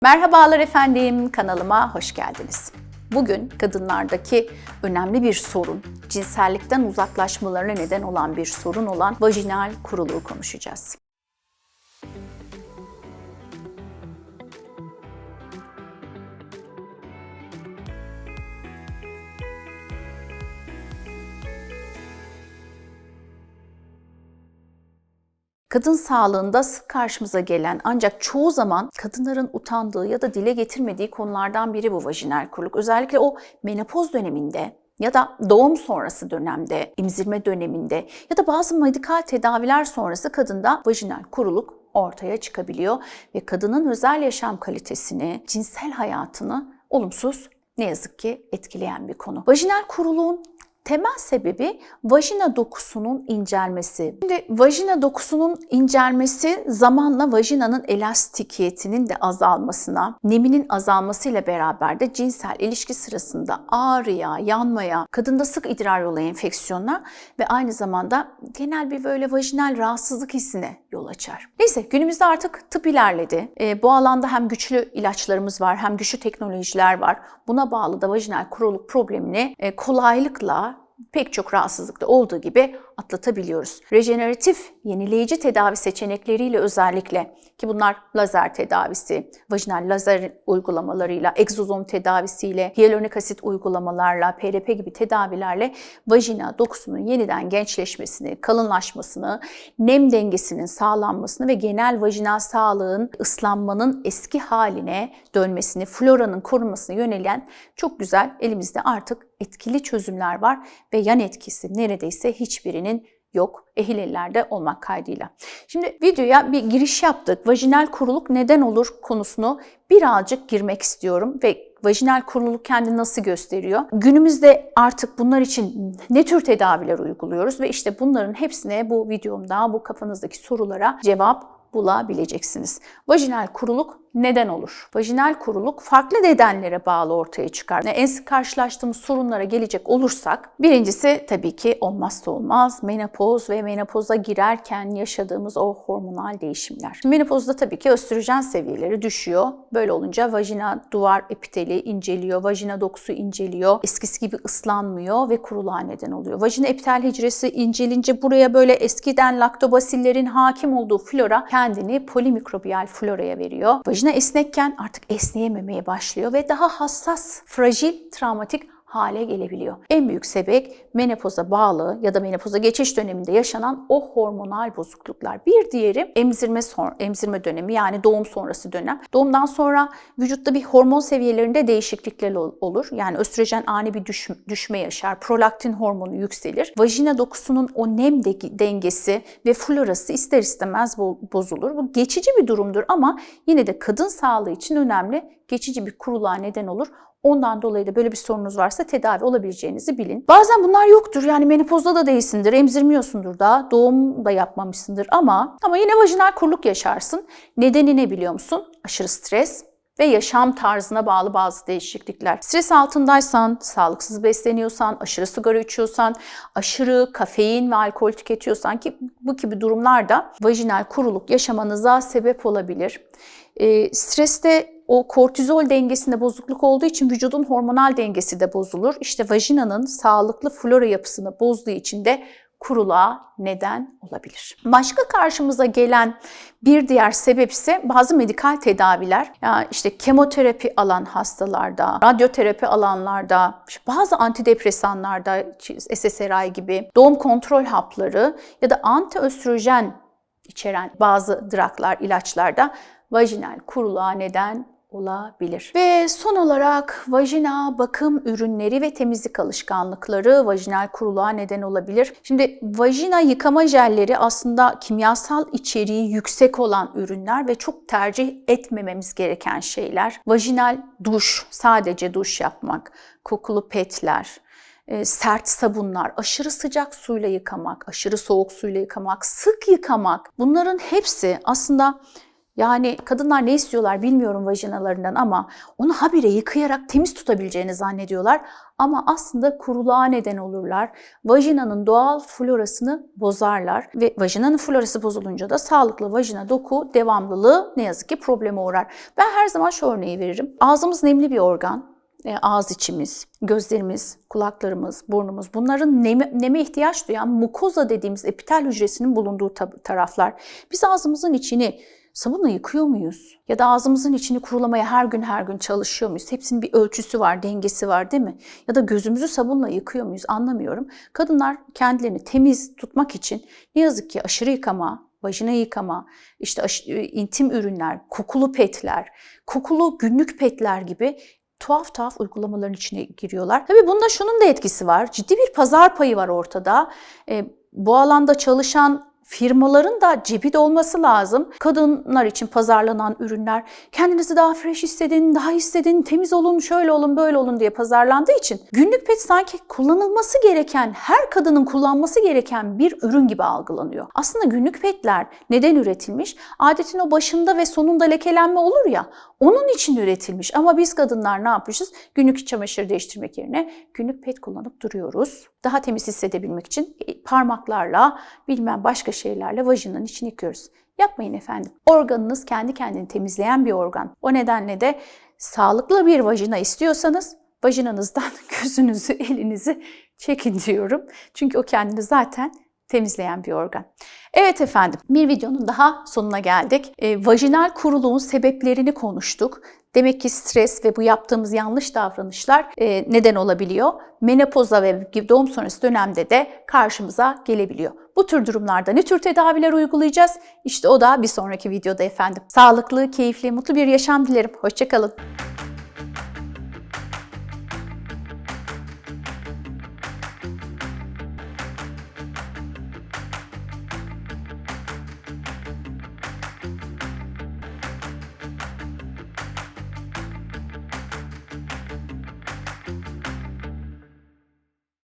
Merhabalar efendim, kanalıma hoş geldiniz. Bugün kadınlardaki önemli bir sorun, cinsellikten uzaklaşmalarına neden olan bir sorun olan vajinal kuruluğu konuşacağız. Kadın sağlığında sık karşımıza gelen ancak çoğu zaman kadınların utandığı ya da dile getirmediği konulardan biri bu vajinal kuruluk. Özellikle o menopoz döneminde ya da doğum sonrası dönemde, emzirme döneminde ya da bazı medikal tedaviler sonrası kadında vajinal kuruluk ortaya çıkabiliyor ve kadının özel yaşam kalitesini, cinsel hayatını olumsuz ne yazık ki etkileyen bir konu. Vajinal kuruluğun temel sebebi vajina dokusunun incelmesi. Şimdi vajina dokusunun incelmesi zamanla vajinanın elastikiyetinin de azalmasına, neminin azalmasıyla beraber de cinsel ilişki sırasında ağrıya, yanmaya, kadında sık idrar yolu enfeksiyonuna ve aynı zamanda genel bir böyle vajinal rahatsızlık hissine yol açar. Neyse, günümüzde artık tıp ilerledi. Bu alanda hem güçlü ilaçlarımız var hem güçlü teknolojiler var. Buna bağlı da vajinal kuruluk problemini kolaylıkla pek çok rahatsızlıkta olduğu gibi atlatabiliyoruz. Rejeneratif, yenileyici tedavi seçenekleriyle özellikle ki bunlar lazer tedavisi, vajinal lazer uygulamalarıyla, egzozom tedavisiyle, hyaluronik asit uygulamalarla, PRP gibi tedavilerle vajina dokusunun yeniden gençleşmesini, kalınlaşmasını, nem dengesinin sağlanmasını ve genel vajinal sağlığın, ıslanmanın eski haline dönmesini, floranın korunmasına yönelen çok güzel elimizde artık etkili çözümler var ve yan etkisi neredeyse hiçbirinin yok, ehil ellerde olmak kaydıyla. Şimdi videoya bir giriş yaptık. Vajinal kuruluk neden olur konusunu birazcık girmek istiyorum ve vajinal kuruluk kendini nasıl gösteriyor? Günümüzde artık bunlar için ne tür tedaviler uyguluyoruz ve işte bunların hepsine bu videomda, bu kafanızdaki sorulara cevap bulabileceksiniz. Vajinal kuruluk neden olur? Vajinal kuruluk farklı nedenlere bağlı ortaya çıkar. En sık karşılaştığımız sorunlara gelecek olursak, birincisi tabii ki olmazsa olmaz menopoz ve menopoza girerken yaşadığımız o hormonal değişimler. Menopozda tabii ki östrojen seviyeleri düşüyor. Böyle olunca vajina duvar epiteli inceliyor, vajina dokusu inceliyor, eskisi gibi ıslanmıyor ve kuruluğa neden oluyor. Vajina epitel hücresi incelince buraya böyle eskiden laktobasillerin hakim olduğu flora kendini polimikrobiyal floraya veriyor. Vajina esnekken artık esneyememeye başlıyor ve daha hassas, fragil, travmatik hale gelebiliyor. En büyük sebep menopoza bağlı ya da menopoza geçiş döneminde yaşanan o hormonal bozukluklar. Bir diğeri emzirme dönemi, yani doğum sonrası dönem. Doğumdan sonra vücutta bir hormon seviyelerinde değişiklikler olur. Yani östrojen ani bir düşme yaşar. Prolaktin hormonu yükselir. Vajina dokusunun o nem dengesi ve florası ister istemez bozulur. Bu geçici bir durumdur ama yine de kadın sağlığı için önemli. Geçici bir kuruluğa neden olur. Ondan dolayı da böyle bir sorunuz varsa tedavi olabileceğinizi bilin. Bazen bunlar yoktur. Yani menopozda da değilsindir, emzirmiyorsundur da, doğum da yapmamışsındır ama yine vajinal kuruluk yaşarsın. Nedeni ne biliyor musun? Aşırı stres ve yaşam tarzına bağlı bazı değişiklikler. Stres altındaysan, sağlıksız besleniyorsan, aşırı sigara içiyorsan, aşırı kafein ve alkol tüketiyorsan ki bu gibi durumlarda vajinal kuruluk yaşamanıza sebep olabilir. Streste o kortizol dengesinde bozukluk olduğu için vücudun hormonal dengesi de bozulur. İşte vajinanın sağlıklı flora yapısını bozduğu için de kuruluğa neden olabilir. Başka karşımıza gelen bir diğer sebep ise bazı medikal tedaviler. Yani işte kemoterapi alan hastalarda, radyoterapi alanlarda, bazı antidepresanlarda, SSRI gibi doğum kontrol hapları ya da antiöstrojen içeren bazı druglar, ilaçlarda vajinal kuruluğa neden olabilir. Ve son olarak vajina bakım ürünleri ve temizlik alışkanlıkları vajinal kuruluğa neden olabilir. Şimdi vajina yıkama jelleri aslında kimyasal içeriği yüksek olan ürünler ve çok tercih etmememiz gereken şeyler. Vajinal duş, sadece duş yapmak, kokulu petler, sert sabunlar, aşırı sıcak suyla yıkamak, aşırı soğuk suyla yıkamak, sık yıkamak, bunların hepsi aslında Yani kadınlar ne istiyorlar bilmiyorum vajinalarından ama onu habire yıkayarak temiz tutabileceğini zannediyorlar. Ama aslında kuruluğa neden olurlar. Vajinanın doğal florasını bozarlar ve vajinanın florası bozulunca da sağlıklı vajina doku devamlılığı ne yazık ki probleme uğrar. Ben her zaman şu örneği veririm. Ağzımız nemli bir organ. Ağız içimiz, gözlerimiz, kulaklarımız, burnumuz bunların neme ihtiyaç duyan mukoza dediğimiz epitel hücresinin bulunduğu taraflar. Biz ağzımızın içini sabunla yıkıyor muyuz? Ya da ağzımızın içini kurulamaya her gün çalışıyor muyuz? Hepsinin bir ölçüsü var, dengesi var değil mi? Ya da gözümüzü sabunla yıkıyor muyuz? Anlamıyorum. Kadınlar kendilerini temiz tutmak için ne yazık ki aşırı yıkama, vajina yıkama, işte intim ürünler, kokulu petler, kokulu günlük petler gibi tuhaf uygulamaların içine giriyorlar. Tabii bunda şunun da etkisi var. Ciddi bir pazar payı var ortada. Bu alanda çalışan firmaların da cebi de olması lazım. Kadınlar için pazarlanan ürünler kendinizi daha fresh hissedin, daha hissedin, temiz olun, şöyle olun, böyle olun diye pazarlandığı için günlük pet sanki kullanılması gereken, her kadının kullanması gereken bir ürün gibi algılanıyor. Aslında günlük petler neden üretilmiş? Adetin o başında ve sonunda lekelenme olur ya, onun için üretilmiş. Ama biz kadınlar ne yapmışız? Günlük iç çamaşır değiştirmek yerine günlük pet kullanıp duruyoruz. Daha temiz hissedebilmek için parmaklarla, bilmem başka şeylerle vajinanın içini yıkıyoruz. Yapmayın efendim. Organınız kendi kendini temizleyen bir organ. O nedenle de sağlıklı bir vajina istiyorsanız vajinanızdan gözünüzü, elinizi çekin diyorum. Çünkü o kendini zaten temizleyen bir organ. Evet efendim, bir videonun daha sonuna geldik. Vajinal kuruluğun sebeplerini konuştuk. Demek ki stres ve bu yaptığımız yanlış davranışlar neden olabiliyor. Menopoza ve doğum sonrası dönemde de karşımıza gelebiliyor. Bu tür durumlarda ne tür tedaviler uygulayacağız? İşte o da bir sonraki videoda efendim. Sağlıklı, keyifli, mutlu bir yaşam dilerim. Hoşça kalın.